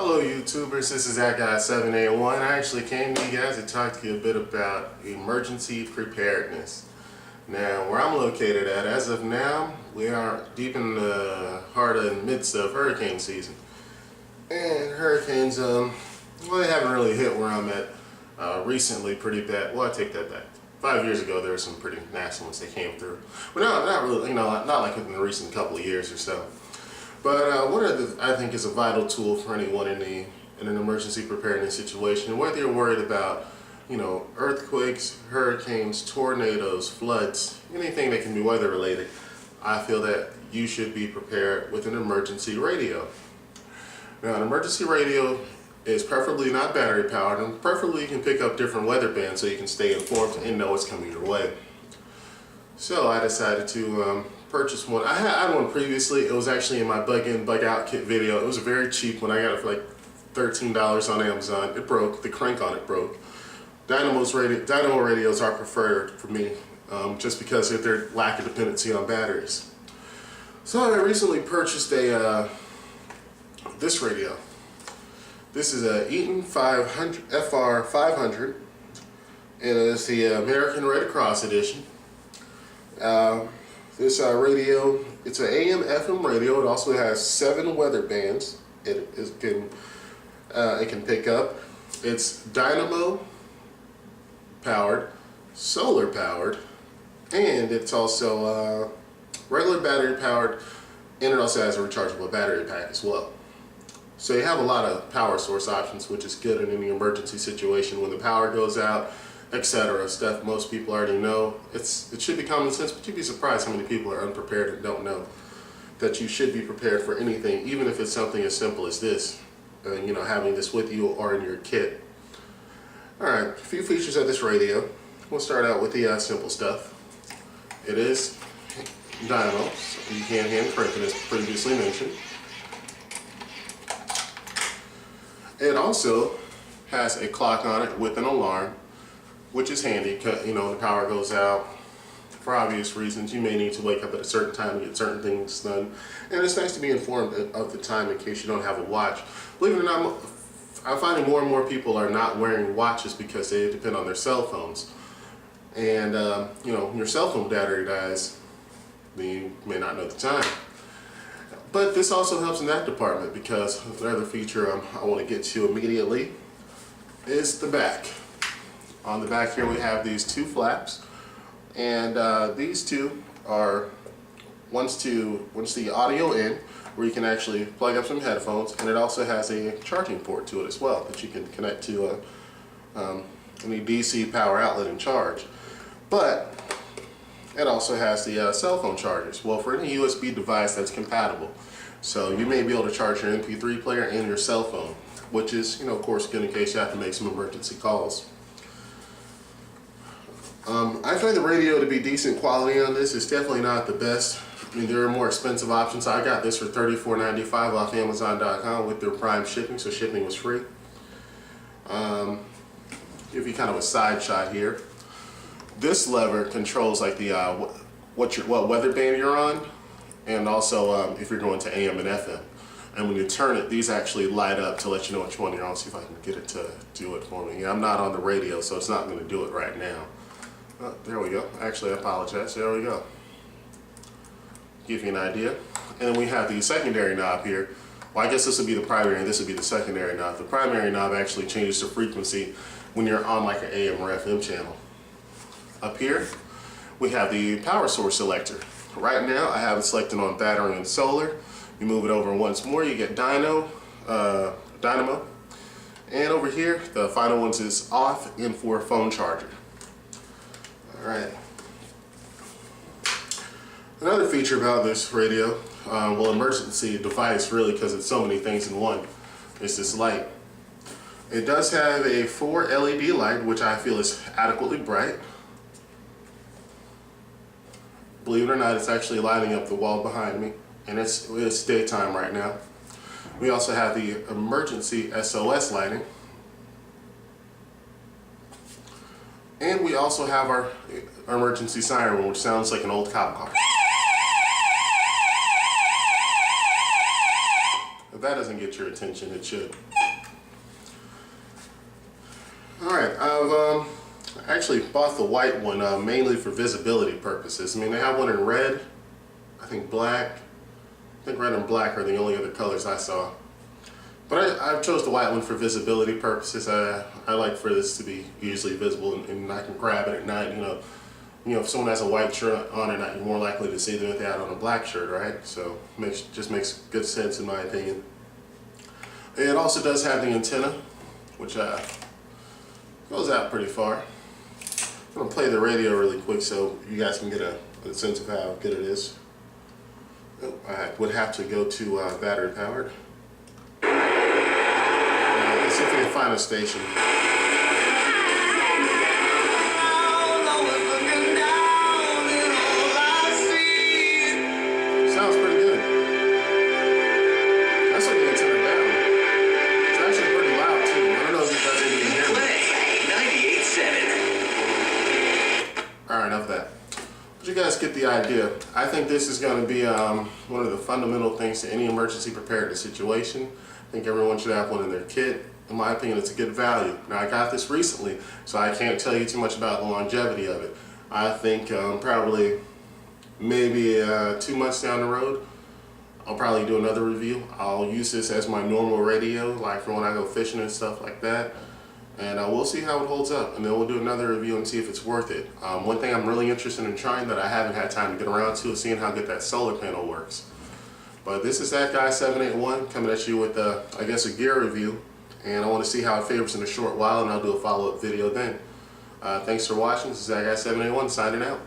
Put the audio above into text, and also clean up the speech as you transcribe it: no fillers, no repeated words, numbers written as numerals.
Hello YouTubers, this is that guy 781. I actually came to you guys to talk to you a bit about emergency preparedness. Now, where I'm located at, as of now, we are deep in the heart and midst of hurricane season. And hurricanes, well, they haven't really hit where I'm at recently pretty bad. Well, I take that back. 5 years ago, there were some pretty nasty ones that came through. But not really, not like in the recent couple of years or so. But what I think is a vital tool for anyone in an emergency preparedness situation, whether you're worried about, earthquakes, hurricanes, tornadoes, floods, anything that can be weather related, I feel that you should be prepared with an emergency radio. Now, an emergency radio is preferably not battery powered, and preferably you can pick up different weather bands so you can stay informed and know what's coming your way. So I decided to purchase one. I had one previously. It was actually in my bug in, bug out kit video. It was a very cheap one. I got it for like $13 on Amazon. It broke. The crank on it broke. Dynamo radios are preferred for me just because of their lack of dependency on batteries. So I recently purchased this radio. This is a Eton FR-500. It is the American Red Cross edition. This radio, it's an AM FM radio. It also has 7 weather bands it can pick up. It's dynamo powered, solar powered, and it's also regular battery powered, and it also has a rechargeable battery pack as well. So you have a lot of power source options, which is good in any emergency situation when the power goes out, etc. Stuff most people already know. It should be common sense, but you'd be surprised how many people are unprepared and don't know that you should be prepared for anything, even if it's something as simple as this, having this with you or in your kit. Alright, a few features of this radio. We'll start out with the simple stuff. It is dynamo, so you can hand crank it as previously mentioned. It also has a clock on it with an alarm, which is handy because, the power goes out. For obvious reasons, you may need to wake up at a certain time to get certain things done. And it's nice to be informed of the time in case you don't have a watch. Believe it or not, I'm finding more and more people are not wearing watches because they depend on their cell phones. And, when your cell phone battery dies, then you may not know the time. But this also helps in that department because the other feature I want to get to immediately is the back. On the back here we have these 2 flaps, and these 2 are once the audio in, where you can actually plug up some headphones, and it also has a charging port to it as well that you can connect to any DC power outlet and charge. But it also has the cell phone chargers. Well, for any USB device that's compatible, so you may be able to charge your MP3 player and your cell phone, which is of course good in case you have to make some emergency calls. I find the radio to be decent quality on this. It's definitely not the best. I mean, there are more expensive options. I got this for $34.95 off Amazon.com with their Prime shipping, so shipping was free. Give you kind of a side shot here. This lever controls like the what weather band you're on, and also if you're going to AM and FM. And when you turn it, these actually light up to let you know which one you're on. See if I can get it to do it for me. I'm not on the radio, so it's not going to do it right now. Oh, there we go. Actually, I apologize. There we go. Give you an idea. And then we have the secondary knob here. Well, I guess this would be the primary and this would be the secondary knob. The primary knob actually changes the frequency when you're on like an AM or FM channel. Up here, we have the power source selector. Right now, I have it selected on battery and solar. You move it over once more, you get dynamo. And over here, the final one is off and for phone charger. Alright. Another feature about this radio, emergency device really, because it's so many things in one, is this light. It does have a 4 LED light, which I feel is adequately bright. Believe it or not, it's actually lighting up the wall behind me, and it's daytime right now. We also have the emergency SOS lighting. And we also have our emergency siren, which sounds like an old cop car. If that doesn't get your attention, it should. Alright, I've actually bought the white one mainly for visibility purposes. I mean, they have one in red, I think black. I think red and black are the only other colors I saw. But I chose the white one for visibility purposes. I like for this to be easily visible, and I can grab it at night. You know, if someone has a white shirt on at night, you're more likely to see them if they had on a black shirt, right? So just makes good sense in my opinion. It also does have the antenna, which goes out pretty far. I'm gonna play the radio really quick so you guys can get a sense of how good it is. I would have to go to battery powered. Let's see if we can find a station. Sounds pretty good. That's like the antenna down. It's actually pretty loud too. I don't know if you guys can even hear me. 98.7. Alright, enough of that. But you guys get the idea. I think this is going to be one of the fundamental things to any emergency preparedness situation. I think everyone should have one in their kit. In my opinion, it's a good value. Now, I got this recently, so I can't tell you too much about the longevity of it. I think probably maybe 2 months down the road, I'll probably do another review. I'll use this as my normal radio, like for when I go fishing and stuff like that. And we'll see how it holds up, and then we'll do another review and see if it's worth it. One thing I'm really interested in trying that I haven't had time to get around to is seeing how good that solar panel works. But this is that guy 781 coming at you with, I guess, a gear review. And I want to see how it favors in a short while, and I'll do a follow-up video then. Thanks for watching. This is that guy 781 signing out.